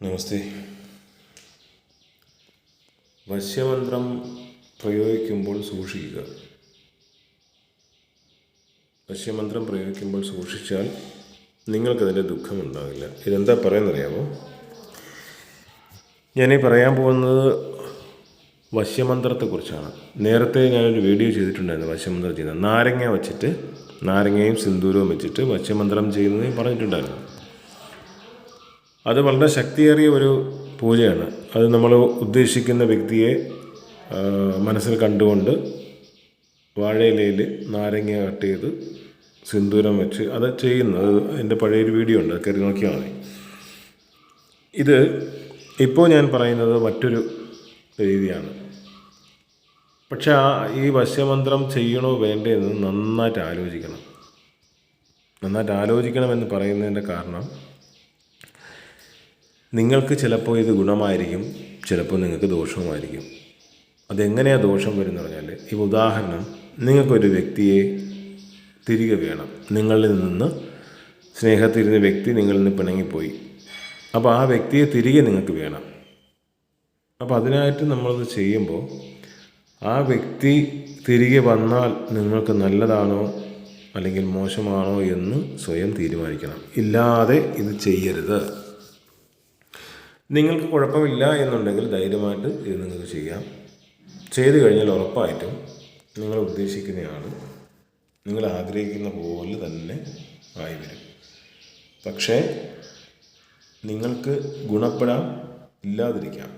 നമസ്തേ. വശ്യമന്ത്രം പ്രയോഗിക്കുമ്പോൾ സൂക്ഷിക്കുക. വശ്യമന്ത്രം പ്രയോഗിക്കുമ്പോൾ സൂക്ഷിച്ചാൽ നിങ്ങൾക്കതിൻ്റെ ദുഃഖമുണ്ടാവില്ല. ഇതെന്താ പറയുന്നറിയാമോ? ഞാനീ പറയാൻ പോകുന്നത് വശ്യമന്ത്രത്തെക്കുറിച്ചാണ്. നേരത്തെ ഞാനൊരു വീഡിയോ ചെയ്തിട്ടുണ്ടായിരുന്നു വശ്യമന്ത്രം ചെയ്യുന്നത്. നാരങ്ങ വച്ചിട്ട്, നാരങ്ങയും സിന്ദൂരവും വെച്ചിട്ട് വശ്യമന്ത്രം ചെയ്യുന്നത് ഞാൻ പറഞ്ഞിട്ടുണ്ടായിരുന്നു. അത് വളരെ ശക്തിയേറിയ ഒരു പൂജയാണ്. അത് നമ്മൾ ഉദ്ദേശിക്കുന്ന വ്യക്തിയെ മനസ്സിൽ കണ്ടുകൊണ്ട് വാഴയിലയിൽ നാരങ്ങ കട്ട് ചെയ്ത് സിന്ദൂരം വെച്ച് അത് ചെയ്യുന്നത്. എൻ്റെ പഴയൊരു വീഡിയോ ഉണ്ട്, അത് കയറി നോക്കിയാൽ മതി. ഇത് ഇപ്പോൾ ഞാൻ പറയുന്നത് മറ്റൊരു രീതിയാണ്. പക്ഷെ ഈ വശ്യമന്ത്രം ചെയ്യണോ വേണ്ടേ എന്ന് നന്നായിട്ട് ആലോചിക്കണം. നന്നായിട്ട് ആലോചിക്കണമെന്ന് പറയുന്നതിൻ്റെ കാരണം, നിങ്ങൾക്ക് ചിലപ്പോൾ ഇത് ഗുണമായിരിക്കും, ചിലപ്പോൾ നിങ്ങൾക്ക് ദോഷവുമായിരിക്കും. അതെങ്ങനെയാണ് ദോഷം വരുമെന്ന് പറഞ്ഞാൽ, ഇപ്പോൾ ഉദാഹരണം, നിങ്ങൾക്കൊരു വ്യക്തിയെ തിരികെ വേണം. നിങ്ങളിൽ നിന്ന് സ്നേഹത്തിരുന്ന വ്യക്തി നിങ്ങളിൽ നിന്ന് പിണങ്ങിപ്പോയി. അപ്പോൾ ആ വ്യക്തിയെ തിരികെ നിങ്ങൾക്ക് വേണം. അപ്പോൾ അതിനായിട്ട് നമ്മളത് ചെയ്യുമ്പോൾ ആ വ്യക്തി തിരികെ വന്നാൽ നിങ്ങൾക്ക് നല്ലതാണോ അല്ലെങ്കിൽ മോശമാണോ എന്ന് സ്വയം തീരുമാനിക്കണം. ഇല്ലാതെ ഇത് ചെയ്യരുത്. നിങ്ങൾക്ക് കുഴപ്പമില്ല എന്നുണ്ടെങ്കിൽ ധൈര്യമായിട്ട് ഇത് നിങ്ങൾക്ക് ചെയ്യാം. ചെയ്തു കഴിഞ്ഞാൽ ഉറപ്പായിട്ടും നിങ്ങൾ ഉദ്ദേശിക്കുന്നതാണ്, നിങ്ങൾ ആഗ്രഹിക്കുന്ന പോലെ തന്നെ ആയി വരും. പക്ഷേ നിങ്ങൾക്ക് ഗുണപ്പെടാം, ഇല്ലാതിരിക്കാം.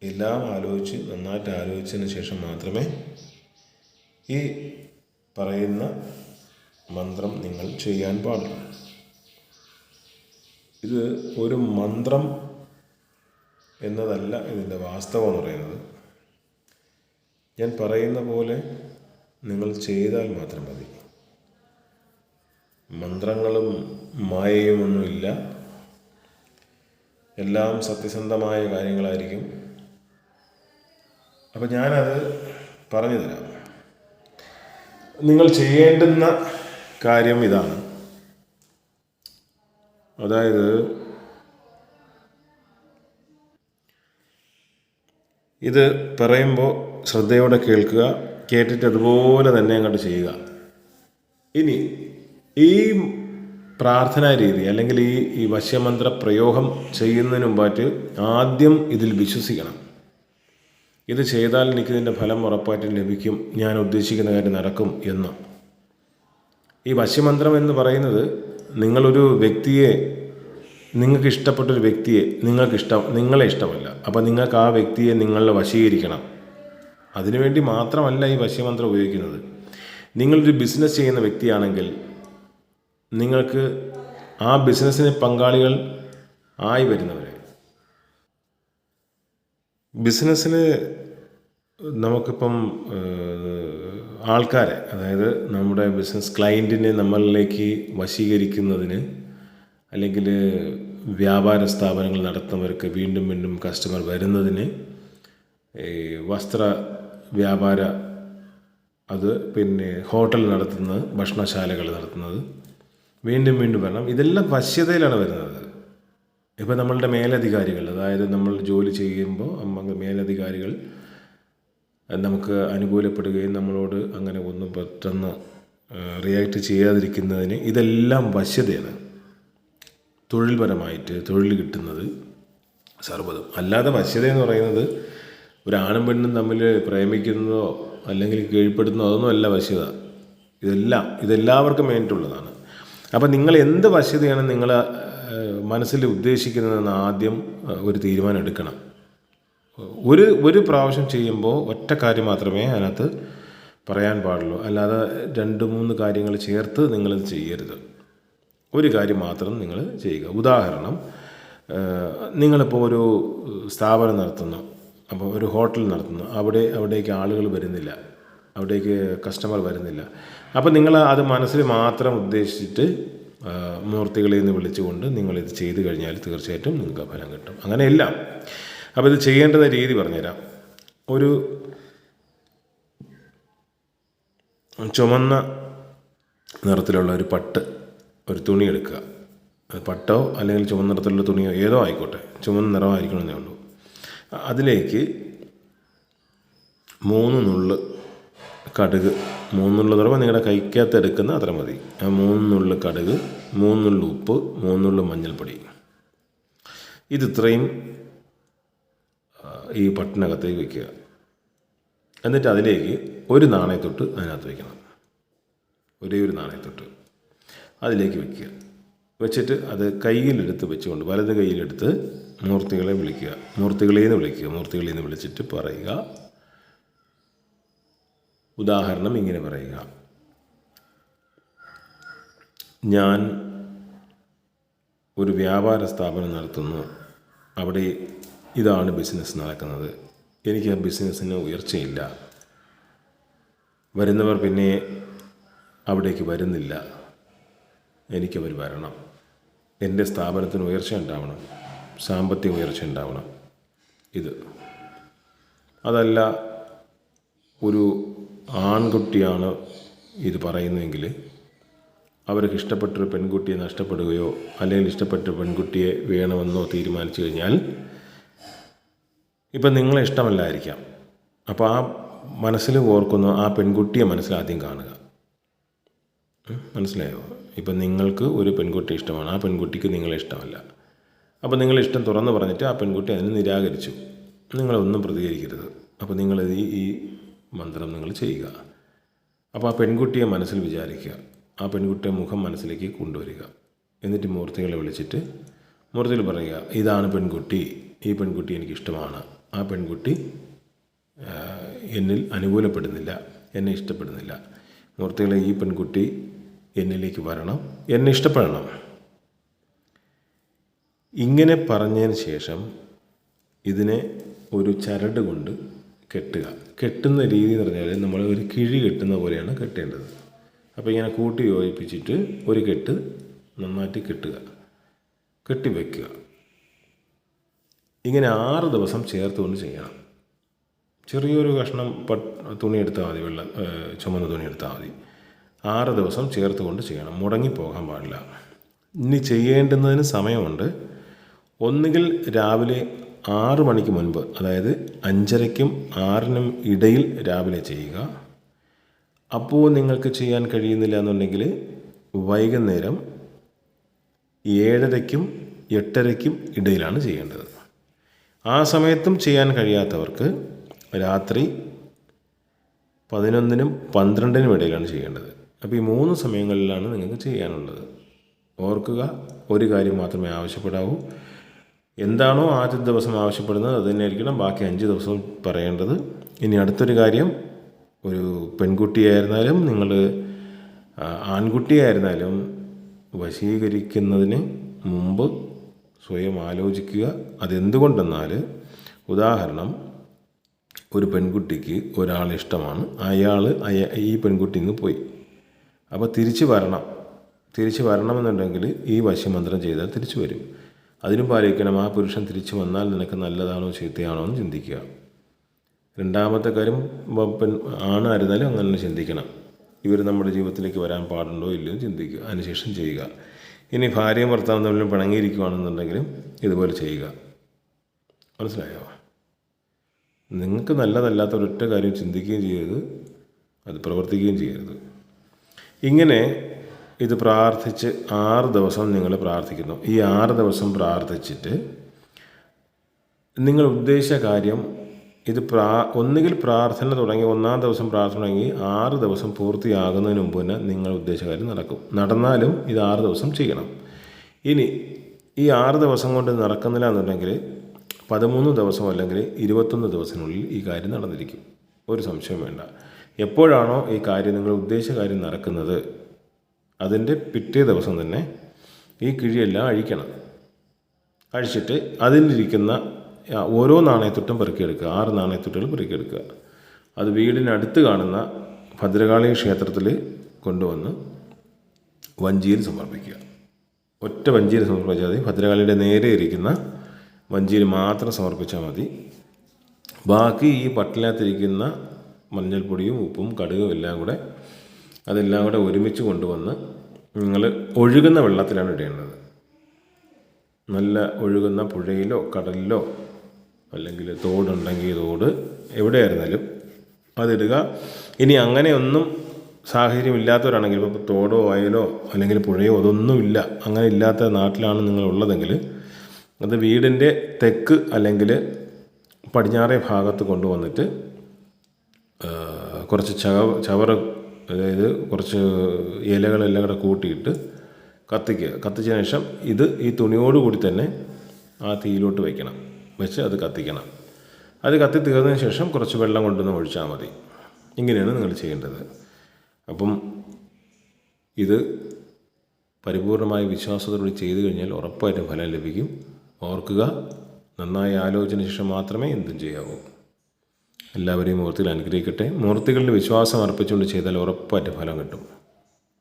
എല്ലാം ആലോചിച്ച് നന്നായിട്ട് ആലോചിച്ചതിന് ശേഷം മാത്രമേ ഈ പറയുന്ന മന്ത്രം നിങ്ങൾ ചെയ്യാൻ പാടുള്ളൂ. ഇത് ഒരു മന്ത്രം എന്നതല്ല ഇതിൻ്റെ വാസ്തവം എന്ന് പറയുന്നത്. ഞാൻ പറയുന്ന പോലെ നിങ്ങൾ ചെയ്താൽ മാത്രം മതി. മന്ത്രങ്ങളും മായയുമൊന്നുമില്ല. എല്ലാം സത്യസന്ധമായ കാര്യങ്ങളായിരിക്കും. അപ്പം ഞാനത് പറഞ്ഞു തരാം. നിങ്ങൾ ചെയ്യേണ്ടുന്ന കാര്യം ഇതാണ്. അതായത്, ഇത് പറയുമ്പോൾ ശ്രദ്ധയോടെ കേൾക്കുക. കേട്ടിട്ട് അതുപോലെ തന്നെ അങ്ങോട്ട് ചെയ്യുക. ഇനി ഈ പ്രാർത്ഥനാ രീതി അല്ലെങ്കിൽ ഈ വശ്യമന്ത്ര പ്രയോഗം ചെയ്യുന്നതിന് മുമ്പായിട്ട് ആദ്യം ഇതിൽ വിശ്വസിക്കണം. ഇത് ചെയ്താൽ എനിക്കിതിൻ്റെ ഫലം ഉറപ്പായിട്ടും ലഭിക്കും, ഞാൻ ഉദ്ദേശിക്കുന്ന കാര്യം നടക്കും എന്ന്. ഈ വശ്യമന്ത്രം എന്ന് പറയുന്നത്, നിങ്ങളൊരു വ്യക്തിയെ, നിങ്ങൾക്ക് ഇഷ്ടപ്പെട്ടൊരു വ്യക്തിയെ നിങ്ങളെ ഇഷ്ടമല്ല. അപ്പോൾ നിങ്ങൾക്ക് ആ വ്യക്തിയെ നിങ്ങളെ വശീകരിക്കണം. അതിനുവേണ്ടി മാത്രമല്ല ഈ വശ്യമന്ത്രം ഉപയോഗിക്കുന്നത്. നിങ്ങളൊരു ബിസിനസ് ചെയ്യുന്ന വ്യക്തിയാണെങ്കിൽ നിങ്ങൾക്ക് ആ ബിസിനസ്സിന് പങ്കാളികൾ ആയി വരുന്നവരെ, ബിസിനസ്സിന് നമുക്കിപ്പം ആൾക്കാരെ, അതായത് നമ്മുടെ ബിസിനസ് ക്ലയൻറ്റിനെ നമ്മളിലേക്ക് വശീകരിക്കുന്നതിന്, അല്ലെങ്കിൽ വ്യാപാര സ്ഥാപനങ്ങൾ നടത്തുന്നവർക്ക് വീണ്ടും വീണ്ടും കസ്റ്റമർ വരുന്നതിന്, വസ്ത്ര വ്യാപാര, അത് പിന്നെ ഹോട്ടൽ നടത്തുന്നത്, ഭക്ഷണശാലകൾ നടത്തുന്നത് വീണ്ടും വീണ്ടും വരണം. ഇതെല്ലാം വശ്യതയിലാണ് വരുന്നത്. ഇപ്പോൾ നമ്മളുടെ മേലധികാരികൾ, അതായത് നമ്മൾ ജോലി ചെയ്യുമ്പോൾ മേലധികാരികൾ നമുക്ക് അനുകൂലപ്പെടുകയും നമ്മളോട് അങ്ങനെ ഒന്നും പെട്ടെന്ന് റിയാക്ട് ചെയ്യാതിരിക്കുന്നതിന് ഇതെല്ലാം വശ്യതയാണ്. തൊഴിൽപരമായിട്ട് തൊഴിൽ കിട്ടുന്നത് സർവ്വതും. അല്ലാതെ വശ്യത എന്ന് പറയുന്നത് ഒരാണും പെണ്ണും തമ്മിൽ പ്രേമിക്കുന്നതോ അല്ലെങ്കിൽ കീഴ്പ്പെടുന്നതോ അതൊന്നും അല്ല വശ്യത. ഇതെല്ലാവർക്കും വേണ്ടിയിട്ടുള്ളതാണ്. അപ്പം നിങ്ങൾ എന്ത് വശ്യതയാണ് നിങ്ങൾ മനസ്സിൽ ഉദ്ദേശിക്കുന്നതെന്ന് ആദ്യം ഒരു തീരുമാനം എടുക്കണം. ഒരു പ്രാവശ്യം ചെയ്യുമ്പോൾ ഒറ്റ കാര്യം മാത്രമേ അതിനകത്ത് പറയാൻ പാടുള്ളൂ. അല്ലാതെ 2-3 കാര്യങ്ങൾ ചേർത്ത് നിങ്ങളിത് ചെയ്യരുത്. ഒരു കാര്യം മാത്രം നിങ്ങൾ ചെയ്യുക. ഉദാഹരണം, നിങ്ങളിപ്പോൾ ഒരു സ്ഥാപനം നടത്തുന്നു, അപ്പോൾ ഒരു ഹോട്ടൽ നടത്തുന്നു. അവിടേക്ക് ആളുകൾ വരുന്നില്ല, അവിടേക്ക് കസ്റ്റമർ വരുന്നില്ല. അപ്പോൾ നിങ്ങൾ അത് മനസ്സിൽ മാത്രം ഉദ്ദേശിച്ചിട്ട് മൂർത്തികളിൽ നിന്ന് വിളിച്ചുകൊണ്ട് നിങ്ങളിത് ചെയ്തു കഴിഞ്ഞാൽ തീർച്ചയായിട്ടും നിങ്ങൾക്ക് ഫലം കിട്ടും. അങ്ങനെയല്ല. അപ്പോൾ ഇത് ചെയ്യേണ്ടുന്ന രീതി പറഞ്ഞുതരാം. ഒരു ചുമന്ന നിറത്തിലുള്ള ഒരു തുണി എടുക്കുക. അത് പട്ടോ അല്ലെങ്കിൽ ചുവന്ന നിറത്തിലുള്ള തുണിയോ ഏതോ ആയിക്കോട്ടെ, ചുവന്ന നിറമായിരിക്കണമെന്നേ ഉള്ളൂ. അതിലേക്ക് 3 നുള്ള് കടുക്, 3 നുള്ള് പറയുമ്പോൾ നിങ്ങളുടെ കൈക്കകത്ത് എടുക്കുന്ന അത്ര മതി. 3 നുള്ള് കടുക്, 3 നുള്ള് ഉപ്പ്, 3 നുള്ള് മഞ്ഞൾപ്പൊടി, ഇത്രയും ഈ പട്ടിനകത്തേക്ക് വയ്ക്കുക. എന്നിട്ട് അതിലേക്ക് ഒരു നാണയത്തൊട്ട് അതിനകത്ത് വയ്ക്കണം. ഒരേ ഒരു നാണയത്തൊട്ട് അതിലേക്ക് വയ്ക്കുക. വെച്ചിട്ട് അത് കയ്യിലെടുത്ത് വെച്ചുകൊണ്ട് വലത് കയ്യിലെടുത്ത് മൂർത്തികളെ വിളിക്കുക. മൂർത്തികളേന്ന് വിളിക്കുക. മൂർത്തികളേന്ന് വിളിച്ചിട്ട് പറയുക. ഉദാഹരണം ഇങ്ങനെ പറയുക: ഞാൻ ഒരു വ്യാപാര സ്ഥാപനം നടത്തുന്നു. അവിടെ ഇതാണ് ബിസിനസ് നടക്കുന്നത്. എനിക്ക് ആ ബിസിനസ്സിന് ഉയർച്ചയില്ല. വരുന്നവർ പിന്നെ അവിടേക്ക് വരുന്നില്ല. എനിക്കവർ വരണം. എൻ്റെ സ്ഥാപനത്തിന് ഉയർച്ച ഉണ്ടാവണം, സാമ്പത്തിക ഉയർച്ച ഉണ്ടാവണം. അതല്ല, ഒരു ആൺകുട്ടിയാണ് ഇത് പറയുന്നതെങ്കിൽ അവർക്ക് ഇഷ്ടപ്പെട്ടൊരു പെൺകുട്ടിയെ നഷ്ടപ്പെടുകയോ അല്ലെങ്കിൽ ഇഷ്ടപ്പെട്ട പെൺകുട്ടിയെ വേണമെന്നോ തീരുമാനിച്ചു കഴിഞ്ഞാൽ, ഇപ്പം നിങ്ങളെ ഇഷ്ടമല്ലായിരിക്കാം. അപ്പോൾ ആ മനസ്സിൽ ഓർക്കുന്ന ആ പെൺകുട്ടിയെ മനസ്സിലാദ്യം കാണുക. മനസ്സിലായോ? ഇപ്പം നിങ്ങൾക്ക് ഒരു പെൺകുട്ടി ഇഷ്ടമാണ്, ആ പെൺകുട്ടിക്ക് നിങ്ങളെ ഇഷ്ടമല്ല. അപ്പോൾ നിങ്ങളെ ഇഷ്ടം തുറന്നു പറഞ്ഞിട്ട് ആ പെൺകുട്ടി അതിന് നിരാകരിച്ചു. നിങ്ങളൊന്നും പ്രതികരിക്കരുത്. അപ്പോൾ നിങ്ങൾ ഈ മന്ത്രം നിങ്ങൾ ചെയ്യുക. അപ്പോൾ ആ പെൺകുട്ടിയെ മനസ്സിൽ വിചാരിക്കുക. ആ പെൺകുട്ടിയെ മുഖം മനസ്സിലേക്ക് കൊണ്ടുവരിക. എന്നിട്ട് മൂർത്തികളെ വിളിച്ചിട്ട് മൂർത്തികൾ പറയുക: ഇതാണ് പെൺകുട്ടി, ഈ പെൺകുട്ടി എനിക്കിഷ്ടമാണ്. ആ പെൺകുട്ടി എന്നിൽ അനുകൂലപ്പെടുന്നില്ല, എന്നെ ഇഷ്ടപ്പെടുന്നില്ല. മൂർത്തികളെ, ഈ പെൺകുട്ടി എന്നിലേക്ക് വരണം, എന്നെ ഇഷ്ടപ്പെടണം. ഇങ്ങനെ പറഞ്ഞതിന് ശേഷം ഇതിനെ ഒരു ചരട് കൊണ്ട് കെട്ടുക. കെട്ടുന്ന രീതി എന്ന് പറഞ്ഞാൽ നമ്മൾ ഒരു കിഴി കെട്ടുന്ന പോലെയാണ് കെട്ടേണ്ടത്. അപ്പോൾ ഇങ്ങനെ കൂട്ടി യോജിപ്പിച്ചിട്ട് ഒരു കെട്ട് നന്നായിട്ട് കെട്ടുക, കെട്ടി വയ്ക്കുക. ഇങ്ങനെ 6 ദിവസം ചേർത്തുകൊണ്ട് ചെയ്യണം. ചെറിയൊരു കഷ്ണം തുണി എടുത്താൽ മതി, ചുമന്ന തുണി എടുത്താൽ മതി. 6 ദിവസം ചേർത്തുകൊണ്ട് ചെയ്യണം. മുടങ്ങിപ്പോകാൻ പാടില്ല. ഇനി ചെയ്യേണ്ടുന്നതിന് സമയമുണ്ട്. ഒന്നുകിൽ രാവിലെ 6 മണിക്ക് മുൻപ്, അതായത് 5:30-നും 6-നും ഇടയിൽ രാവിലെ ചെയ്യുക. അപ്പോൾ നിങ്ങൾക്ക് ചെയ്യാൻ കഴിയുന്നില്ല എന്നുണ്ടെങ്കിൽ വൈകുന്നേരം 7:30-നും 8:30-നും ഇടയിലാണ് ചെയ്യേണ്ടത്. ആ സമയത്തും ചെയ്യാൻ കഴിയാത്തവർക്ക് രാത്രി 11-നും 12-നും ഇടയിലാണ് ചെയ്യേണ്ടത്. അപ്പോൾ ഈ 3 സമയങ്ങളിലാണ് നിങ്ങൾക്ക് ചെയ്യാനുള്ളത്. ഓർക്കുക, ഒരു കാര്യം മാത്രമേ ആവശ്യപ്പെടാവൂ. എന്താണോ ആദ്യത്തെ ദിവസം ആവശ്യപ്പെടുന്നത് അത് തന്നെ ആയിരിക്കണം ബാക്കി 5 ദിവസവും പറയേണ്ടത്. ഇനി അടുത്തൊരു കാര്യം, ഒരു പെൺകുട്ടിയായിരുന്നാലും നിങ്ങൾ ആൺകുട്ടിയായിരുന്നാലും വശീകരിക്കുന്നതിന് മുമ്പ് സ്വയം ആലോചിക്കുക. അതെന്തുകൊണ്ടെന്നാൽ, ഉദാഹരണം, ഒരു പെൺകുട്ടിക്ക് ഒരാളെ ഇഷ്ടമാണ്, ഈ പെൺകുട്ടി ഇന്ന് പോയി. അപ്പോൾ തിരിച്ച് വരണമെന്നുണ്ടെങ്കിൽ ഈ വശ്യമന്ത്രം ചെയ്താൽ തിരിച്ചു വരും. അതിനും പാലിക്കണം, ആ പുരുഷൻ തിരിച്ചു വന്നാൽ നിനക്ക് നല്ലതാണോ ചീത്തയാണോ എന്ന് ചിന്തിക്കുക. രണ്ടാമത്തെ കാര്യം, ആണായിരുന്നാലും അങ്ങനെ ചിന്തിക്കണം. ഇവർ നമ്മുടെ ജീവിതത്തിലേക്ക് വരാൻ പാടുണ്ടോ ഇല്ലയോ ചിന്തിക്കുക, അതിനുശേഷം ചെയ്യുക. ഇനി ഭാര്യയും ഭർത്താവും തമ്മിൽ പിണങ്ങിയിരിക്കുകയാണെന്നുണ്ടെങ്കിലും ഇതുപോലെ ചെയ്യുക. മനസ്സിലായോ? നിങ്ങൾക്ക് നല്ലതല്ലാത്ത ഒരൊറ്റ കാര്യം ചിന്തിക്കുകയും ചെയ്യരുത്, അത് പ്രവർത്തിക്കുകയും ചെയ്യരുത്. ഇങ്ങനെ ഇത് പ്രാർത്ഥിച്ച് 6 ദിവസം നിങ്ങൾ പ്രാർത്ഥിക്കുന്നു. ഈ 6 ദിവസം പ്രാർത്ഥിച്ചിട്ട് നിങ്ങൾ ഉദ്ദേശിച്ച കാര്യം, ഇത് ഒന്നുകിൽ പ്രാർത്ഥന തുടങ്ങി 1-ാം ദിവസം പ്രാർത്ഥന തുടങ്ങി 6 ദിവസം പൂർത്തിയാകുന്നതിന് മുമ്പ് തന്നെ നിങ്ങൾ ഉദ്ദേശിച്ച കാര്യം നടക്കും. നടന്നാലും ഇത് 6 ദിവസം ചെയ്യണം. ഇനി ഈ 6 ദിവസം കൊണ്ട് നടക്കുന്നില്ല എന്നുണ്ടെങ്കിൽ 13 ദിവസം അല്ലെങ്കിൽ 21 ദിവസത്തിനുള്ളിൽ ഈ കാര്യം നടന്നിരിക്കും. ഒരു സംശയം വേണ്ട. എപ്പോഴാണോ ഈ കാര്യം, നിങ്ങൾ ഉദ്ദേശിച്ച കാര്യം നടക്കുന്നത്, അതിൻ്റെ പിറ്റേ ദിവസം തന്നെ ഈ കിഴിയെല്ലാം അഴിക്കണം. അഴിച്ചിട്ട് അതിലിരിക്കുന്ന ഓരോ നാണയത്തൊട്ടും പെറുക്കിയെടുക്കുക. 6 നാണയത്തൊട്ടുകൾ പെറുക്കിയെടുക്കുക. അത് വീടിനടുത്ത് കാണുന്ന ഭദ്രകാളി ക്ഷേത്രത്തിൽ കൊണ്ടുവന്ന് വഞ്ചിയിൽ സമർപ്പിക്കുക. ഒറ്റ വഞ്ചിയിൽ സമർപ്പിച്ചാൽ മതി. ഭദ്രകാളിയുടെ നേരെ ഇരിക്കുന്ന വഞ്ചിയിൽ മാത്രം സമർപ്പിച്ചാൽ മതി. ബാക്കി ഈ പട്ടിനകത്തിരിക്കുന്ന മഞ്ഞൾപ്പൊടിയും ഉപ്പും കടുകും അതെല്ലാം കൂടെ ഒരുമിച്ച് കൊണ്ടുവന്ന് നിങ്ങൾ ഒഴുകുന്ന വെള്ളത്തിലാണ് ഇടേണ്ടത്. നല്ല ഒഴുകുന്ന പുഴയിലോ കടലിലോ അല്ലെങ്കിൽ തോടുണ്ടെങ്കിൽ തോട് എവിടെയായിരുന്നാലും അതിടുക. ഇനി അങ്ങനെയൊന്നും സാഹചര്യം ഇല്ലാത്തവരാണെങ്കിൽ ഇപ്പോൾ തോടോ വയലോ അല്ലെങ്കിൽ പുഴയോ അതൊന്നുമില്ല, അങ്ങനെ ഇല്ലാത്ത നാട്ടിലാണ് നിങ്ങളുള്ളതെങ്കിൽ അത് വീടിൻ്റെ തെക്ക് അല്ലെങ്കിൽ പടിഞ്ഞാറേ ഭാഗത്ത് കൊണ്ടുവന്നിട്ട് കുറച്ച് ചവറ്, അതായത് കുറച്ച് ഇലകളെല്ലാം കൂടെ കൂട്ടിയിട്ട് കത്തിക്കുക. കത്തിച്ചതിന് ശേഷം ഈ തുണിയോടുകൂടി തന്നെ ആ തീയിലോട്ട് വെച്ച് അത് കത്തിക്കണം. അത് കത്തി തീർന്നതിന് ശേഷം കുറച്ച് വെള്ളം കൊണ്ടുവന്ന് ഒഴിച്ചാൽ മതി. ഇങ്ങനെയാണ് നിങ്ങൾ ചെയ്യേണ്ടത്. അപ്പം ഇത് പരിപൂർണമായ വിശ്വാസത്തോടെ ചെയ്തു കഴിഞ്ഞാൽ ഉറപ്പായിട്ടും ഫലം ലഭിക്കും. ഓർക്കുക, നന്നായി ആലോചന ശേഷം മാത്രമേ എന്തും ചെയ്യാവൂ. എല്ലാവരെയും മൂർത്തികൾ അനുഗ്രഹിക്കട്ടെ. മൂർത്തികളിൽ വിശ്വാസം അർപ്പിച്ചുകൊണ്ട് ചെയ്താൽ ഉറപ്പായിട്ട് ഫലം കിട്ടും.